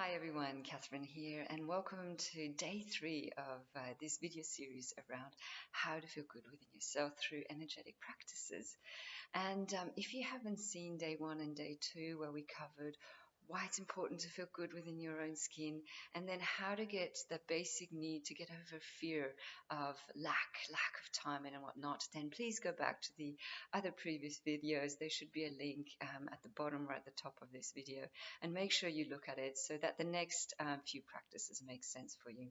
Hi everyone, Catherine here, and welcome to day three of this video series around how to feel good within yourself through energetic practices. And if you haven't seen day one and day two, where we covered why it's important to feel good within your own skin, and then how to get the basic need to get over fear of lack of time and whatnot, then please go back to the other previous videos. There should be a link at the bottom or at the top of this video, and make sure you look at it so that the next few practices make sense for you.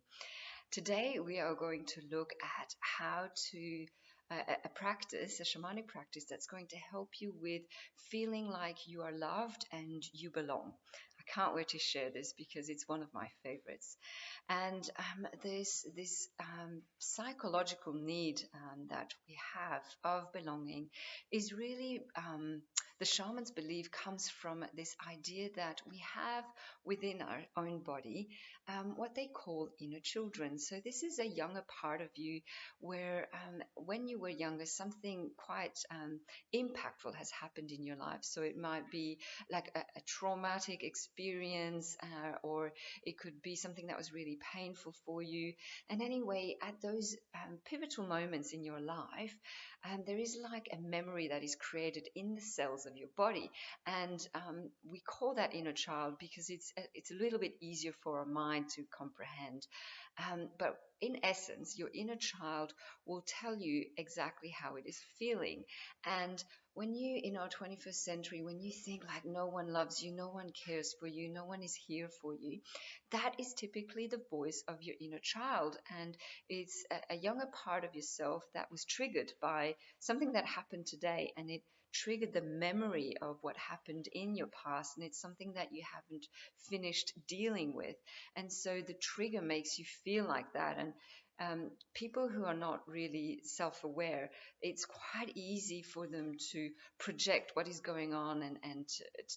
Today, we are going to look at how to a practice, a shamanic practice that's going to help you with feeling like you are loved and you belong. I can't wait to share this because it's one of my favorites. And this psychological need that we have of belonging is really the shamans believe comes from this idea that we have within our own body what they call inner children. So this is a younger part of you where when you were younger, something quite impactful has happened in your life. So it might be like a traumatic experience, or it could be something that was really painful for you. And anyway, at those pivotal moments in your life, there is like a memory that is created in the cells of your body. And we call that inner child because it's a little bit easier for our mind to comprehend. But in essence, your inner child will tell you exactly how it is feeling. And when you, in our 21st century, when you think like no one loves you, no one cares for you, no one is here for you, that is typically the voice of your inner child. And it's a younger part of yourself that was triggered by something that happened today, and it triggered the memory of what happened in your past, and it's something that you haven't finished dealing with. And so the trigger makes you feel like that. And people who are not really self-aware, it's quite easy for them to project what is going on and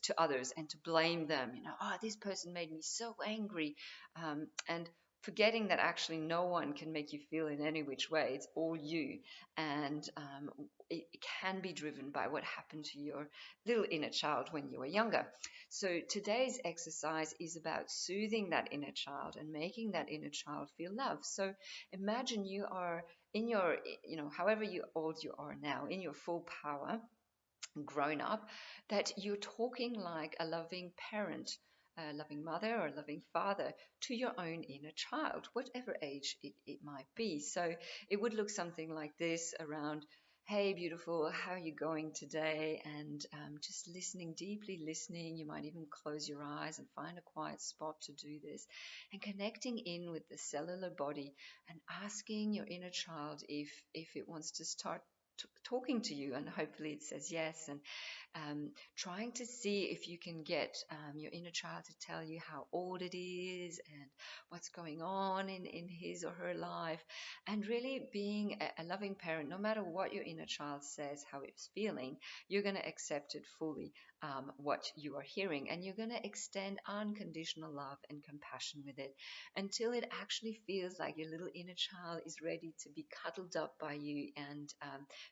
to others and to blame them. Oh, this person made me so angry, and forgetting that actually no one can make you feel in any which way. It's all you, and it can be driven by what happened to your little inner child when you were younger. So today's exercise is about soothing that inner child and making that inner child feel love. So imagine you are in your, however old you are now, in your full power, grown up, that you're talking like a loving parent, a loving mother or a loving father to your own inner child, whatever age it might be. So it would look something like this around, hey, beautiful, how are you going today? And just listening, deeply listening. You might even close your eyes and find a quiet spot to do this, and connecting in with the cellular body and asking your inner child if it wants to start talking to you, and hopefully it says yes. And trying to see if you can get your inner child to tell you how old it is and what's going on in his or her life, and really being a loving parent. No matter what your inner child says, how it's feeling, you're going to accept it fully, what you are hearing, and you're going to extend unconditional love and compassion with it until it actually feels like your little inner child is ready to be cuddled up by you and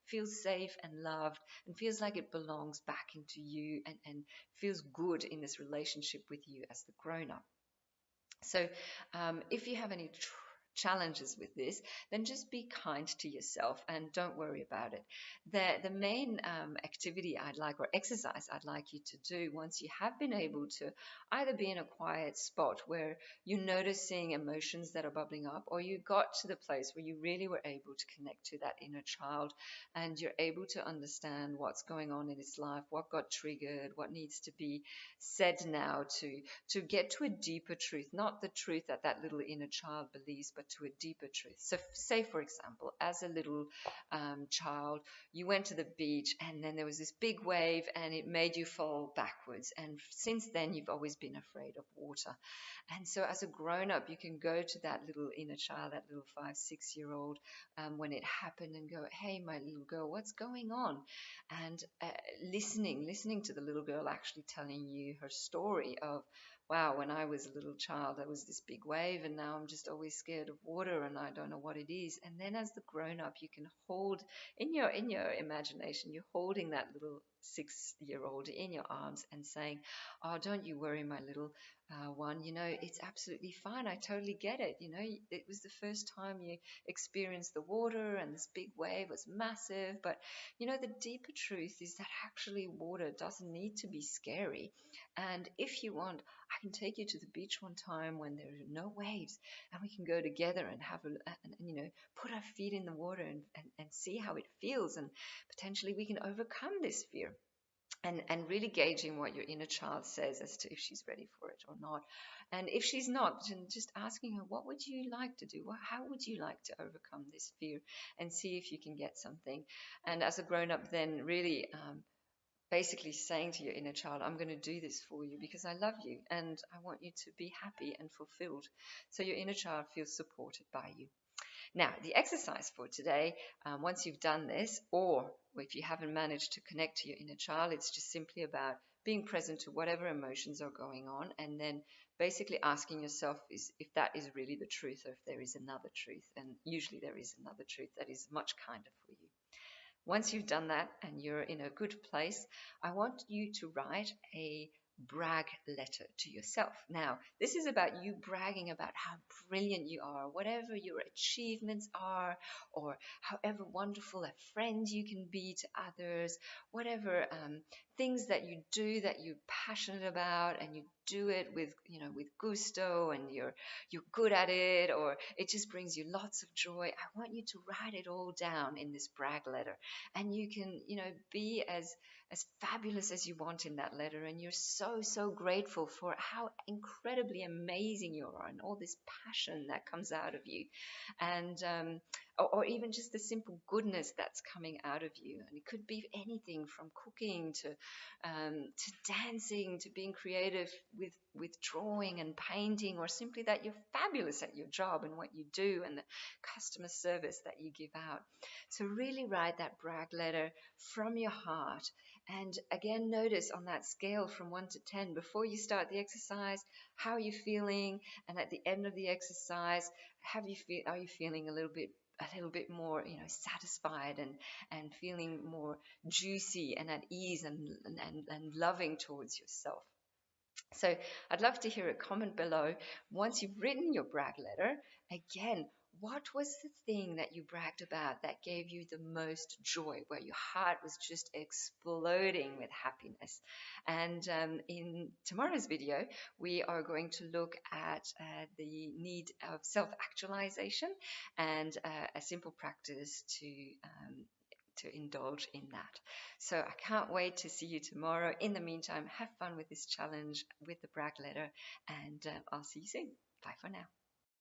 feels safe and loved and feels like it belongs back into you, and feels good in this relationship with you as the grown up. So if you have any challenges with this, then just be kind to yourself and don't worry about it. The main activity I'd like, or exercise I'd like you to do once you have been able to either be in a quiet spot where you're noticing emotions that are bubbling up, or you got to the place where you really were able to connect to that inner child and you're able to understand what's going on in its life, what got triggered, what needs to be said now to get to a deeper truth, not the truth that that little inner child believes, but to a deeper truth. So say, for example, as a little child, you went to the beach and then there was this big wave and it made you fall backwards. And since then, you've always been afraid of water. And so as a grown-up, you can go to that little inner child, that little 5, 6-year-old, when it happened, and go, hey, my little girl, what's going on? And listening to the little girl actually telling you her story of, wow, when I was a little child, there was this big wave, and now I'm just always scared of water, and I don't know what it is. And then as the grown up, you can hold in your imagination, you're holding that little 6-year-old in your arms and saying, oh, don't you worry, my little one, it's absolutely fine. I totally get it. It was the first time you experienced the water and this big wave was massive. But, the deeper truth is that actually water doesn't need to be scary. And if you want, I can take you to the beach one time when there are no waves and we can go together and have put our feet in the water and see how it feels. And potentially we can overcome this fear and really gauging what your inner child says as to if she's ready for it or not. And if she's not, then just asking her, what would you like to do? How would you like to overcome this fear? And see if you can get something. And as a grown up, then really basically saying to your inner child, I'm going to do this for you because I love you and I want you to be happy and fulfilled. So your inner child feels supported by you. Now, the exercise for today, once you've done this, or if you haven't managed to connect to your inner child, it's just simply about being present to whatever emotions are going on, and then basically asking yourself if that is really the truth or if there is another truth. And usually there is another truth that is much kinder for you. Once you've done that and you're in a good place, I want you to write a brag letter to yourself. Now, this is about you bragging about how brilliant you are, whatever your achievements are, or however wonderful a friend you can be to others, whatever things that you do that you're passionate about and you do it with gusto and you're good at it, or it just brings you lots of joy. I want you to write it all down in this brag letter, and you can be as fabulous as you want in that letter, and you're so grateful for how incredibly amazing you are and all this passion that comes out of you, and or even just the simple goodness that's coming out of you. And it could be anything from cooking to dancing, to being creative with drawing and painting, or simply that you're fabulous at your job and what you do and the customer service that you give out. So really write that brag letter from your heart. And again, notice on that scale from 1 to 10, before you start the exercise, how are you feeling? And at the end of the exercise, are you feeling a little bit more, satisfied and feeling more juicy and at ease and loving towards yourself? So I'd love to hear a comment below. Once you've written your brag letter, again, what was the thing that you bragged about that gave you the most joy, where your heart was just exploding with happiness? And in tomorrow's video, we are going to look at the need of self-actualization and a simple practice to indulge in that. So I can't wait to see you tomorrow. In the meantime, have fun with this challenge with the brag letter, and I'll see you soon. Bye for now.